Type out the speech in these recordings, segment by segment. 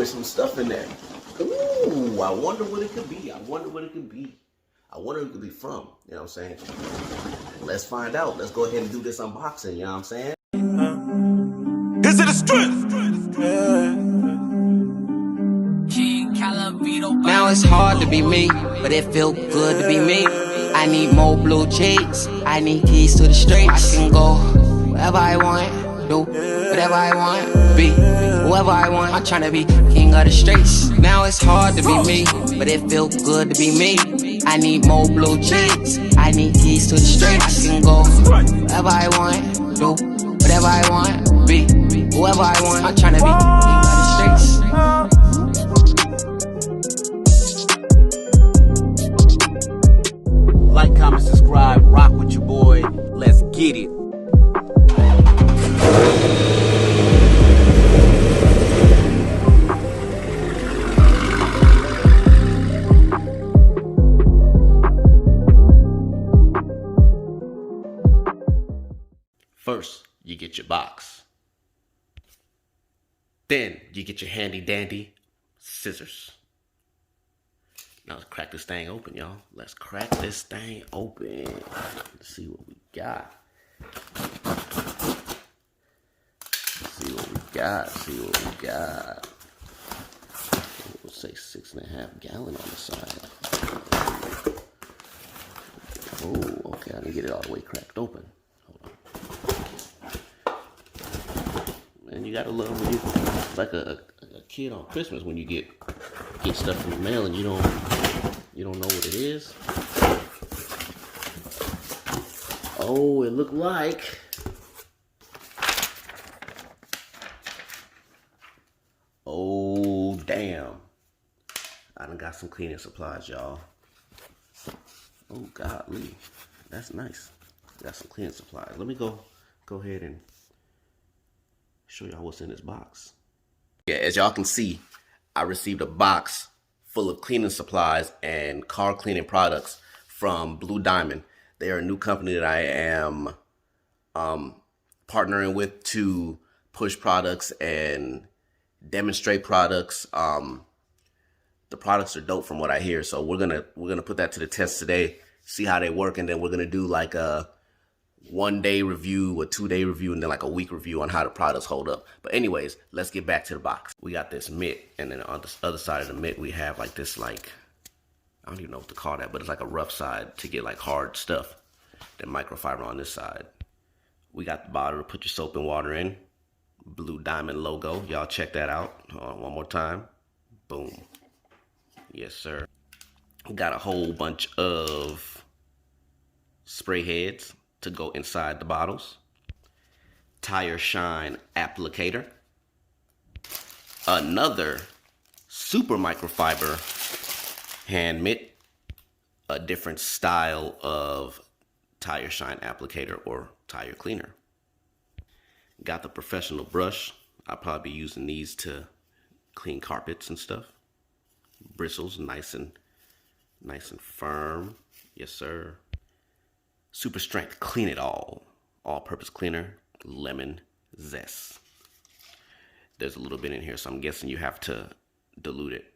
there's some stuff in there. Ooh, I wonder what it could be. I wonder what it could be. I wonder what it could be from. You know what I'm saying? Let's find out. Let's go ahead and do this unboxing. You know what I'm saying? Is it a strength? Now it's hard to be me, but it feel good to be me. I need more blue cheeks, I need keys to the streets. I can go wherever I want, do whatever I want, be whoever I want. I'm tryna be king of the streets. Now it's hard to be me, but it feel good to be me. I need more blue cheeks, I need keys to the streets. I can go wherever I want, do whatever I want, be whoever I want. I'm tryna be king of the streets. Like, comment, subscribe, rock with your boy. Let's get it. First, you get your box. Then you get your handy dandy scissors. Now let's crack this thing open, y'all. Let's crack this thing open. Let's see what we got. See what we got. See what we got. We'll say 6.5 gallon on the side. Oh, okay. I didn't get it all the way cracked open. Hold on. Man, you gotta love when you like a kid on Christmas when you get stuff in the mail and you don't know what it is. Oh, it looked like oh damn. I done got some cleaning supplies, y'all. Oh golly. That's nice. Got some cleaning supplies. Let me go ahead and show y'all what's in this box. Yeah, as y'all can see, I received a box full of cleaning supplies and car cleaning products from Blue Diamond. They are a new company that I am partnering with to push products and demonstrate products. The products are dope from what I hear, so we're gonna put that to the test today, see how they work, and then we're gonna do like a 1-day review, a 2-day review, and then like a week review on how the products hold up. But anyways, let's get back to the box. We got this mitt, and then on the other side of the mitt, we have like this, like, I don't even know what to call that, but it's like a rough side to get like hard stuff. Then microfiber on this side. We got the bottle to put your soap and water in. Blue Diamond logo. Y'all check that out. Hold on, one more time. Boom. Yes, sir. We got a whole bunch of spray heads to go inside the bottles. Tire shine applicator. Another super microfiber hand mitt. A different style of tire shine applicator or tire cleaner. Got the professional brush. I'll probably be using these to clean carpets and stuff. Bristles nice and firm. Yes, sir. Super strength clean it all purpose cleaner, lemon zest. There's a little bit in here, so I'm guessing you have to dilute it.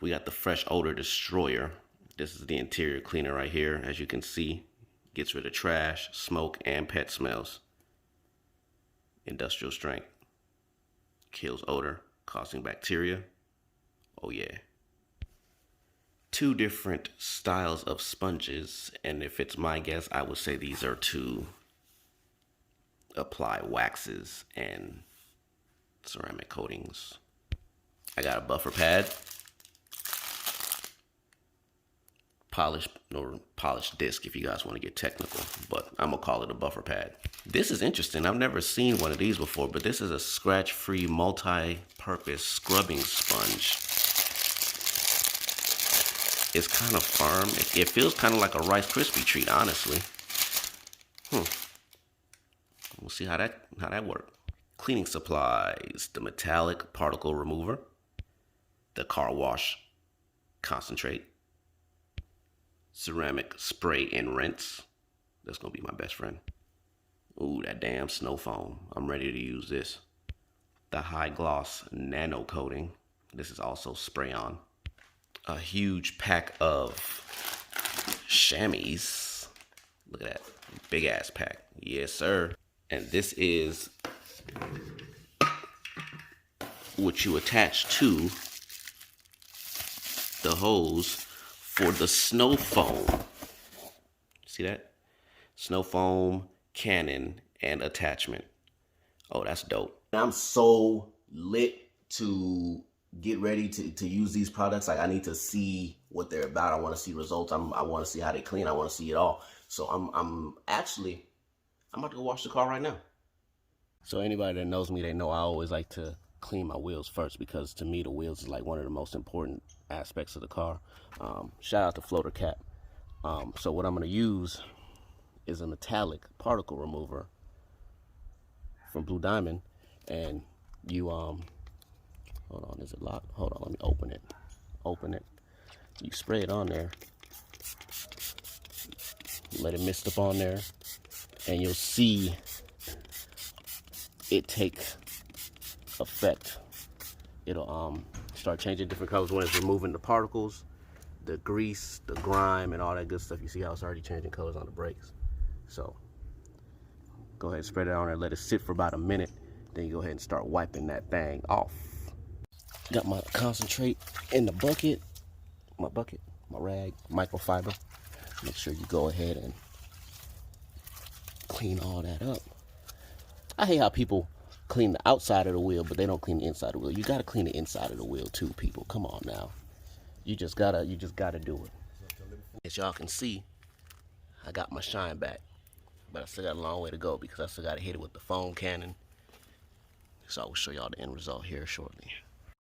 We got the fresh odor destroyer. This is the interior cleaner right here. As you can see, gets rid of trash, smoke, and pet smells. Industrial strength. Kills odor, causing bacteria. Oh yeah. 2 different styles of sponges, and if it's my guess, I would say these are to apply waxes and ceramic coatings. I got a buffer pad, polished disc if you guys want to get technical, but I'm gonna call it a buffer pad. This is interesting. I've never seen one of these before, but this is a scratch-free multi-purpose scrubbing sponge. It's kind of firm. It feels kind of like a Rice Krispie treat, honestly. We'll see how that works. Cleaning supplies, the metallic particle remover, the car wash concentrate, ceramic spray and rinse. That's gonna be my best friend. Ooh, that damn snow foam. I'm ready to use this. the high gloss nano coating. This is also spray on. A huge pack of chamois. Look at that big ass pack. Yes, sir. And this is what you attach to the hose for the snow foam. See that? Snow foam, cannon, and attachment. Oh, that's dope. I'm so lit to get ready to use these products. Like, I need to see what they're about. I want to see results. I want to see how they clean. I want to see it all. So I'm about to go wash the car right now. So anybody that knows me, they know I always like to clean my wheels first, because to me the wheels is like one of the most important aspects of the car. Shout out to Floater Cap. So what I'm going to use is a metallic particle remover from Blue Diamond, and you hold on, is it locked? Hold on, let me open it. You spray it on there, let it mist up on there, and you'll see it take effect. It'll start changing different colors when it's removing the particles, the grease, the grime, and all that good stuff. You see how it's already changing colors on the brakes. So go ahead and spread it on there, let it sit for about a minute, then you go ahead and start wiping that thing off. Got my concentrate in the bucket, my rag, microfiber. Make sure you go ahead and clean all that up. I hate how people clean the outside of the wheel, but they don't clean the inside of the wheel. You gotta clean the inside of the wheel too, people. Come on now. You just gotta do it. As y'all can see, I got my shine back, but I still got a long way to go because I still gotta hit it with the foam cannon. So I will show y'all the end result here shortly.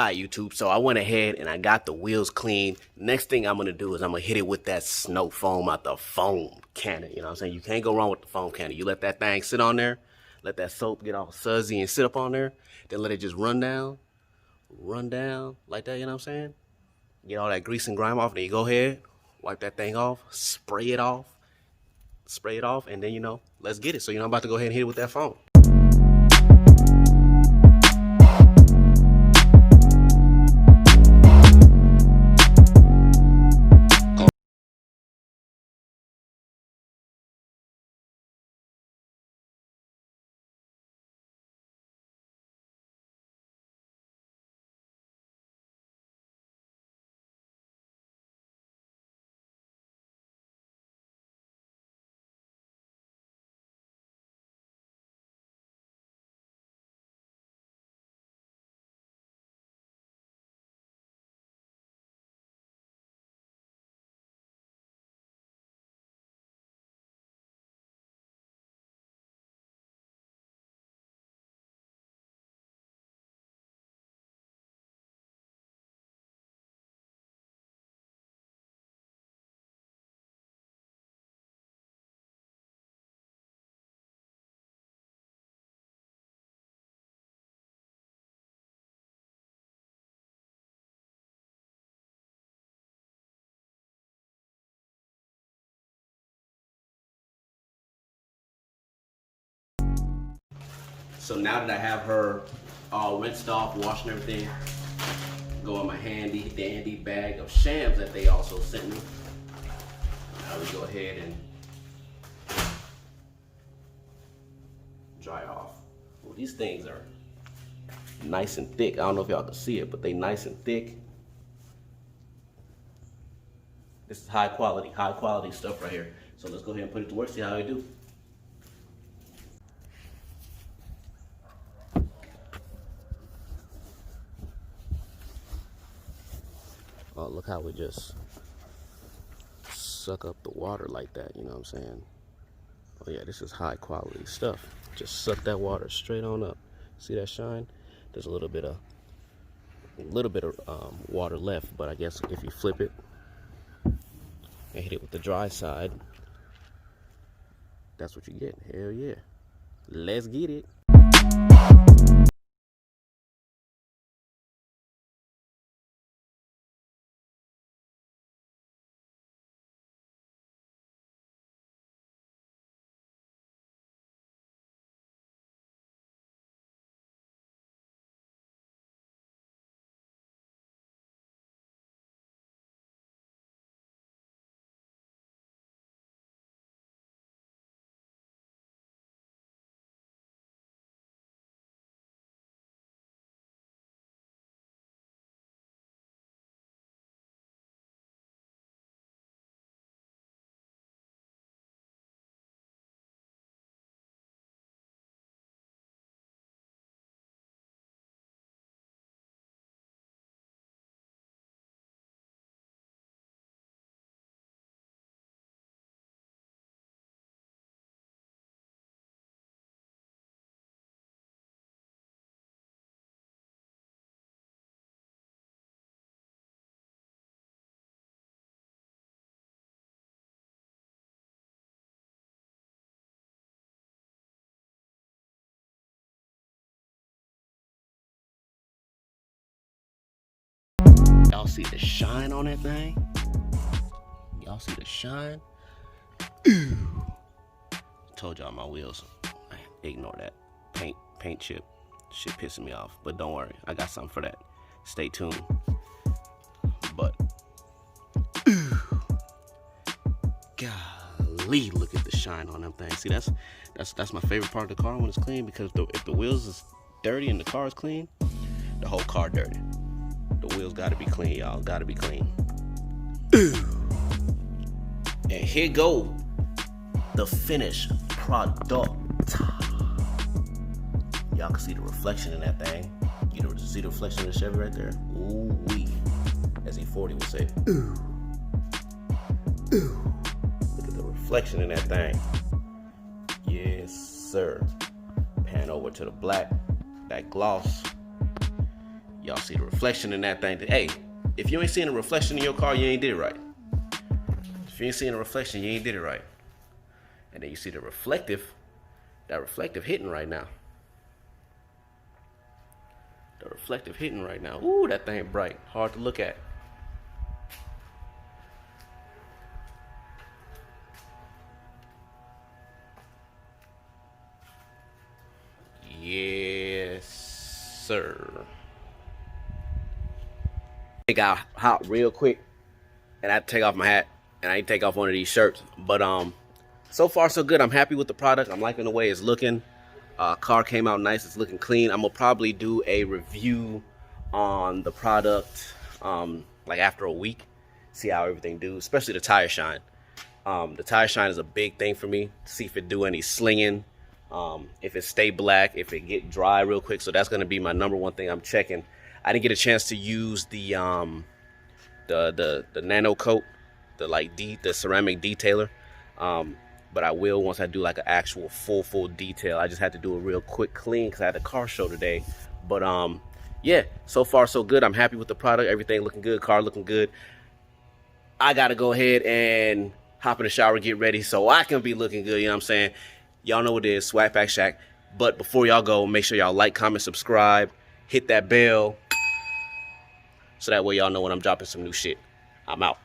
Alright, YouTube, so I went ahead and I got the wheels clean. Next thing I'm gonna do is I'm gonna hit it with that snow foam out the foam cannon. You know what I'm saying? You can't go wrong with the foam cannon. You let that thing sit on there, let that soap get all sudsy and sit up on there, then let it just run down like that, you know what I'm saying? Get all that grease and grime off, and then you go ahead, wipe that thing off, spray it off, and then, you know, let's get it. So, you know, I'm about to go ahead and hit it with that foam. So now that I have her all rinsed off, washed and everything, go in my handy dandy bag of shams that they also sent me. Now we go ahead and dry off. Well, these things are nice and thick. I don't know if y'all can see it, but they nice and thick. This is high quality stuff right here. So let's go ahead and put it to work, see how they do. Oh, look how we just suck up the water like that, you know what I'm saying? Oh yeah, this is high quality stuff. Just suck that water straight on up. See that shine? There's a little bit of water left, but I guess if you flip it and hit it with the dry side, that's what you get. Hell yeah. Let's get it. Y'all see the shine on that thing? Y'all see the shine? Told y'all my wheels. Ignore that. Paint chip. Shit pissing me off. But don't worry, I got something for that. Stay tuned. But golly, look at the shine on them things. See, that's my favorite part of the car when it's clean, because if the wheels is dirty and the car is clean, the whole car dirty. The wheels gotta be clean, y'all. Gotta be clean. And here go the finished product. Y'all can see the reflection in that thing. You know, see the reflection of the Chevy right there? Ooh wee. As E40 would say. Ooh. Ooh. Look at the reflection in that thing. Yes, sir. Pan over to the black. That gloss. Y'all see the reflection in that thing. Hey, if you ain't seeing a reflection in your car, you ain't did it right. If you ain't seeing a reflection, you ain't did it right. And then you see the reflective, that reflective hitting right now. The reflective hitting right now. Ooh, that thing bright. Hard to look at. Yes, sir. It got hot real quick, and I had to take off my hat, and I need to take off one of these shirts. But so far so good. I'm happy with the product. I'm liking the way it's looking. Car came out nice. It's looking clean. I'm gonna probably do a review on the product like after a week, see how everything do, especially the tire shine. The tire shine is a big thing for me, to see if it do any slinging, if it stay black, if it get dry real quick. So that's gonna be my number one thing I'm checking. I didn't get a chance to use the nano coat, the ceramic detailer, but I will once I do like an actual full detail. I just had to do a real quick clean because I had a car show today. But yeah, so far so good. I'm happy with the product. Everything looking good. Car looking good. I gotta go ahead and hop in the shower, get ready so I can be looking good. You know what I'm saying? Y'all know what it is, Swag Pack Shack. But before y'all go, make sure y'all like, comment, subscribe, hit that bell, so that way y'all know when I'm dropping some new shit. I'm out.